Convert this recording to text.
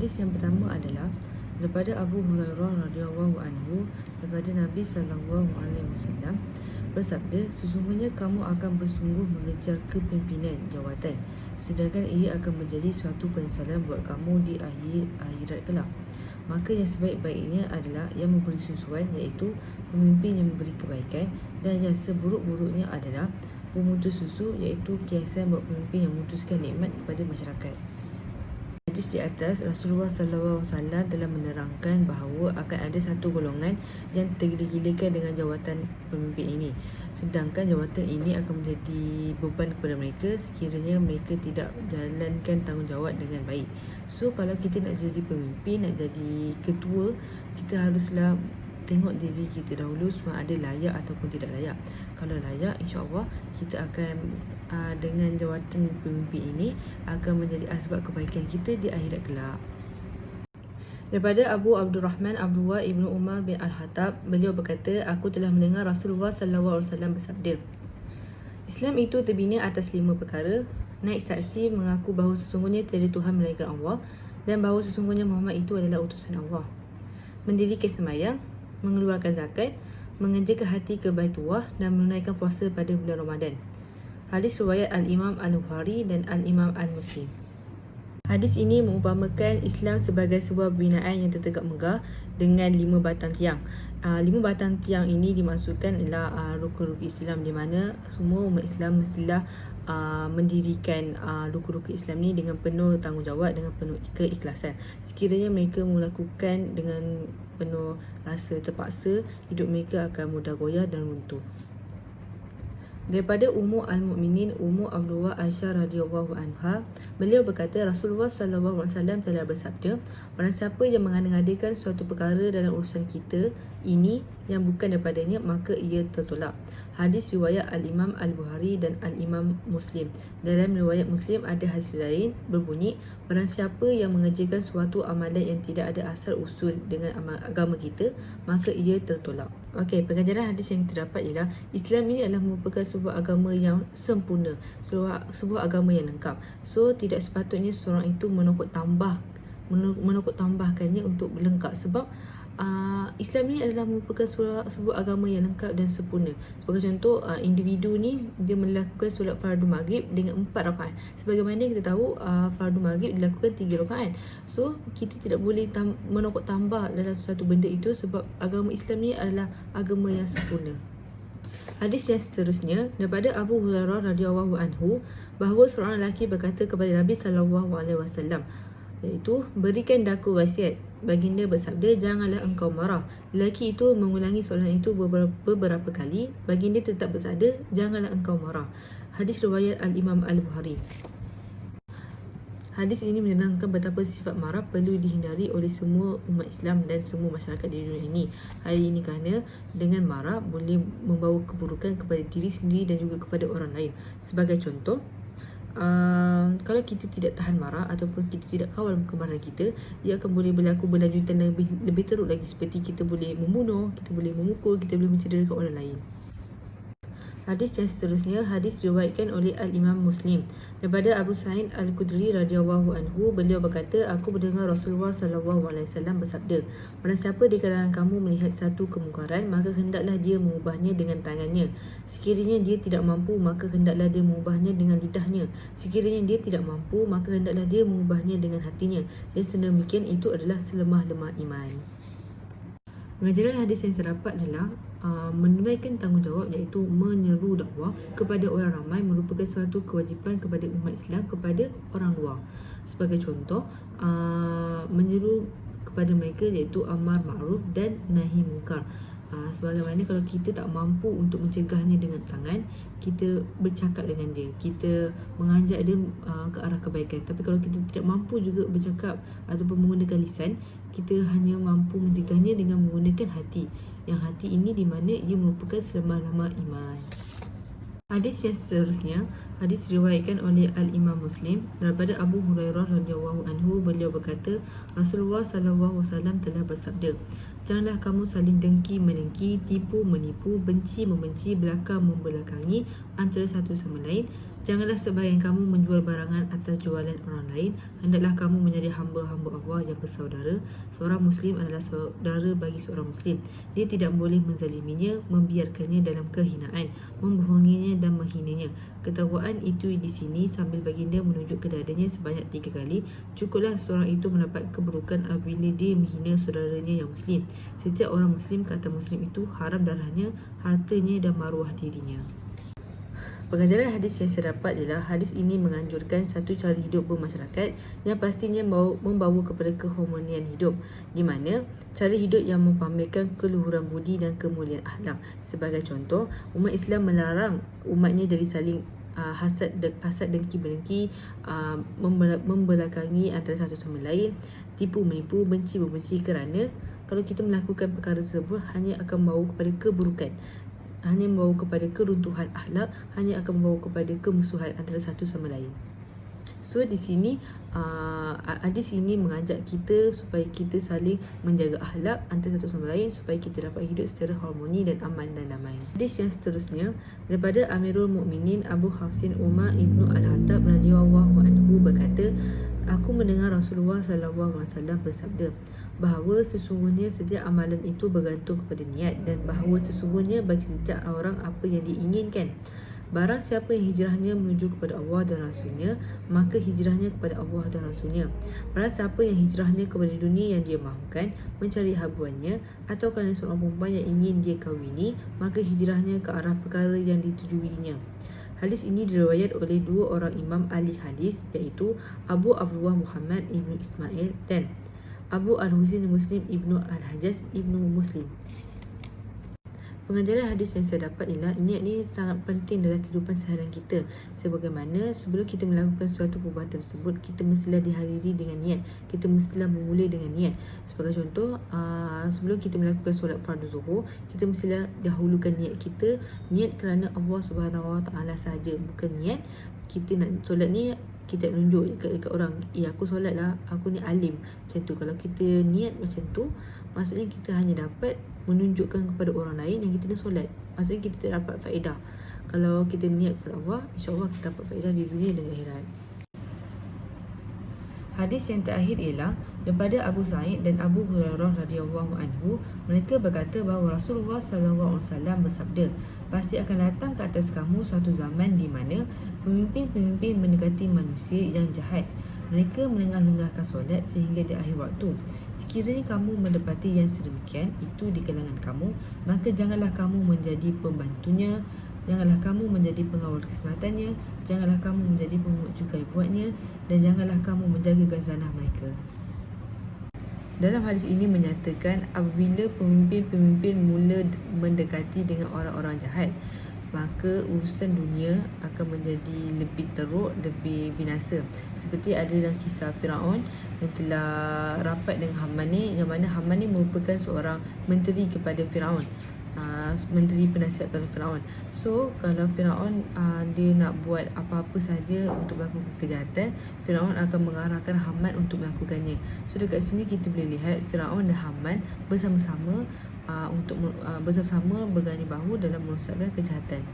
Hadis yang pertama adalah daripada Abu Hurairah radhiyallahu anhu daripada Nabi sallallahu alaihi wasallam bersabda, sesungguhnya kamu akan bersungguh mengejar kepimpinan jawatan, sedangkan ia akan menjadi suatu penyesalan buat kamu di akhirat kelak. Maka yang sebaik-baiknya adalah yang memberi susuan, iaitu pemimpin yang memberi kebaikan, dan yang seburuk-buruknya adalah pemutus susu, iaitu kiasan buat pemimpin yang memutuskan nikmat kepada masyarakat. Hadis di atas, Rasulullah SAW telah menerangkan bahawa akan ada satu golongan yang tergila-gilakan dengan jawatan pemimpin ini, sedangkan jawatan ini akan menjadi beban kepada mereka sekiranya mereka tidak jalankan tanggungjawab dengan baik. So kalau kita nak jadi pemimpin, nak jadi ketua, kita haruslah tengok diri kita dahulu sama ada layak ataupun tidak layak. Kalau layak, insya-Allah kita akan dengan jawatan pemimpin ini akan menjadi asbab kebaikan kita di akhirat kelak. Daripada Abu Abdurrahman Abdullah ibnu Umar bin Al-Khattab, beliau berkata, aku telah mendengar Rasulullah SAW bersabda, Islam itu terbina atas 5 perkara: naik saksi mengaku bahawa sesungguhnya tiada Tuhan melainkan Allah dan bahawa sesungguhnya Muhammad itu adalah utusan Allah, mendirikan sembahyang, mengeluarkan zakat, mengerjakan hati ke Baitullah dan menunaikan puasa pada bulan Ramadan. Hadis riwayat Al-Imam Al-Bukhari dan Al-Imam Al-Muslim. Hadis ini mengumpamakan Islam sebagai sebuah binaan yang tertegak megah dengan 5 batang tiang. 5 batang tiang ini dimaksudkan adalah rukun-rukun Islam, di mana semua umat Islam mestilah mendirikan rukun-rukun Islam ni dengan penuh tanggungjawab, dengan penuh keikhlasan. Sekiranya mereka melakukan dengan penuh rasa terpaksa, hidup mereka akan mudah goyah dan runtuh. Daripada Ummu Al-Mu'minin Ummu Abdullah Aisyah radhiyallahu anha, beliau berkata, Rasulullah sallallahu alaihi wasallam telah bersabda, barang siapa yang mengada-ngadakan suatu perkara dalam urusan kita ini yang bukan daripadanya, maka ia tertolak. Hadis riwayat Al-Imam Al-Bukhari dan Al-Imam Muslim. Dalam riwayat Muslim ada hadis lain berbunyi, barang siapa yang mengerjakan suatu amalan yang tidak ada asal usul dengan agama kita, maka ia tertolak. Okey, pengajaran hadis yang terdapat ialah Islam ini adalah merupakan sebuah agama yang sempurna, sebuah agama yang lengkap. So tidak sepatutnya seorang itu menokok tambahkannya untuk lengkap, sebab Islam ni adalah merupakan sebuah agama yang lengkap dan sempurna. Sebagai contoh, individu ni dia melakukan solat fardu maghrib dengan 4 rakaat. Sebagaimana kita tahu, fardu maghrib dilakukan 3 rakaat. So kita tidak boleh menokok tambah dalam satu benda itu, sebab agama Islam ni adalah agama yang sempurna. Hadis yang seterusnya daripada Abu Hurairah radhiyallahu anhu, bahawa seorang lelaki berkata kepada Nabi sallallahu alaihi wasallam, iaitu, berikan daku wasiat. Baginda bersabda, janganlah engkau marah. Lelaki itu mengulangi soalan itu beberapa kali. Baginda tetap bersabda, janganlah engkau marah. Hadis riwayat Al-Imam Al-Bukhari. Hadis ini menerangkan betapa sifat marah perlu dihindari oleh semua umat Islam dan semua masyarakat di dunia ini. Hal ini kerana dengan marah boleh membawa keburukan kepada diri sendiri dan juga kepada orang lain. Sebagai contoh, kalau kita tidak tahan marah ataupun kita tidak kawal kemarahan kita, ia akan boleh berlaku berlanjutan dan lebih teruk lagi, seperti kita boleh membunuh, kita boleh memukul, kita boleh mencederakan orang lain. Hadis yang seterusnya, hadis diriwayatkan oleh Al-Imam Muslim daripada Abu Sa'id Al-Khudri radhiyallahu anhu, beliau berkata, aku mendengar Rasulullah sallallahu alaihi wasallam bersabda, barang siapa di kalangan kamu melihat satu kemungkaran, maka hendaklah dia mengubahnya dengan tangannya. Sekiranya dia tidak mampu, maka hendaklah dia mengubahnya dengan lidahnya. Sekiranya dia tidak mampu, maka hendaklah dia mengubahnya dengan hatinya. Dan sedemikian itu adalah selemah-lemah iman. Pengajaran hadis yang terdapat adalah menunaikan tanggungjawab, iaitu menyeru dakwah kepada orang ramai merupakan suatu kewajipan kepada umat Islam kepada orang luar. Sebagai contoh, menyeru kepada mereka iaitu amar ma'ruf dan nahi munkar. Sebagaimana kalau kita tak mampu untuk mencegahnya dengan tangan, kita bercakap dengan dia, kita mengajak dia ke arah kebaikan. Tapi kalau kita tidak mampu juga bercakap ataupun menggunakan lisan, kita hanya mampu mencegahnya dengan menggunakan hati. Yang hati ini di mana ia merupakan selemah-lemah iman. Hadis yang seterusnya, hadis diriwayatkan oleh Al-Imam Muslim daripada Abu Hurairah radhiyallahu anhu, beliau berkata, Rasulullah sallallahu alaihi wasallam telah bersabda, janganlah kamu saling dengki-mendengki, tipu-menipu, benci-membenci, belakang-membelakangi antara satu sama lain. Janganlah sebahagian kamu menjual barangan atas penjualan orang lain, hendaklah kamu menjadi hamba-hamba Allah yang bersaudara. Seorang Muslim adalah saudara bagi seorang Muslim. Dia tidak boleh menzaliminya, membiarkannya dalam kehinaan, membohonginya dan menghinanya. Ketakwaan itu di sini sambil baginda menunjuk ke dadanya sebanyak 3 kali. Cukuplah seorang itu mendapat keburukan apabila dia menghina saudaranya yang Muslim. Setiap orang Muslim, kata Muslim itu, haram darahnya, hartanya dan maruah dirinya. Pengajaran hadis yang saya dapat ialah hadis ini menganjurkan satu cara hidup bermasyarakat yang pastinya membawa kepada keharmonian hidup, di mana cara hidup yang mempamerkan keluhuran budi dan kemuliaan akhlak. Sebagai contoh, umat Islam melarang umatnya dari saling hasad dengki berengki, membelakangi antara satu sama lain, tipu menipu, benci membenci, kerana kalau kita melakukan perkara tersebut hanya akan membawa kepada keburukan, hanya membawa kepada keruntuhan akhlak, hanya akan membawa kepada kemusuhan antara satu sama lain. So di sini hadis ini mengajak kita supaya kita saling menjaga akhlak antara satu sama lain supaya kita dapat hidup secara harmoni dan aman dan damai. Hadis yang seterusnya daripada Amirul Mukminin Abu Hafsin Umar ibnu Al-Hattab radhiyallahu anhu berkata, aku mendengar Rasulullah SAW bersabda bahawa sesungguhnya setiap amalan itu bergantung kepada niat, dan bahawa sesungguhnya bagi setiap orang apa yang diinginkan. Barang siapa yang hijrahnya menuju kepada Allah dan Rasulnya, maka hijrahnya kepada Allah dan Rasulnya. Barang siapa yang hijrahnya kepada dunia yang dia mahukan, mencari habuannya, atau kerana seorang perempuan yang ingin dia kahwini, maka hijrahnya ke arah perkara yang ditujuinya. Hadis ini diriwayat oleh 2 orang imam ahli hadis, iaitu Abu Abdullah Muhammad ibnu Ismail dan Abu Al-Husain Muslim ibnu Al-Hajjaj ibnu Muslim. Pengajaran hadis yang saya dapat ialah niat ni sangat penting dalam kehidupan seharian kita. Sebagaimana sebelum kita melakukan suatu perbuatan tersebut, kita mestilah dihadiri dengan niat. Kita mestilah bermula dengan niat. Sebagai contoh, sebelum kita melakukan solat fardu zuhur, kita mestilah dahulukan niat kita, niat kerana Allah Subhanahu Wa Taala sahaja, bukan niat kita nak solat ni kita menunjuk dekat orang, aku solat lah, aku ni alim. Macam tu. Kalau kita niat macam tu, maksudnya kita hanya dapat menunjukkan kepada orang lain yang kita ni solat. Maksudnya kita tak dapat faedah. Kalau kita niat kepada Allah, insya-Allah kita dapat faedah di dunia dan akhirat. Hadis yang terakhir ialah daripada Abu Sa'id dan Abu Hurairah radhiyallahu anhu. Mereka berkata bahawa Rasulullah sallallahu alaihi wasallam bersabda, pasti akan datang ke atas kamu suatu zaman di mana pemimpin-pemimpin mendekati manusia yang jahat. Mereka melengah-lengahkan solat sehingga di akhir waktu. Sekiranya kamu mendapati yang sedemikian itu di kalangan kamu, maka janganlah kamu menjadi pembantunya, janganlah kamu menjadi pengawal keselamatannya, janganlah kamu menjadi pemungut cukai buatnya, dan janganlah kamu menjaga khazanah mereka. Dalam hadis ini menyatakan apabila pemimpin-pemimpin mula mendekati dengan orang-orang jahat, maka urusan dunia akan menjadi lebih teruk, lebih binasa. Seperti ada dalam kisah Firaun yang telah rapat dengan Haman ni, yang mana Haman ni merupakan seorang menteri kepada Firaun, menteri penasihat kepada Firaun. So kalau Firaun dia nak buat apa-apa saja untuk melakukan kejahatan, Firaun akan mengarahkan Haman untuk melakukannya. So dekat sini kita boleh lihat Firaun dan Haman bersama-sama bersama-sama berganding bahu dalam merosakkan kejahatan.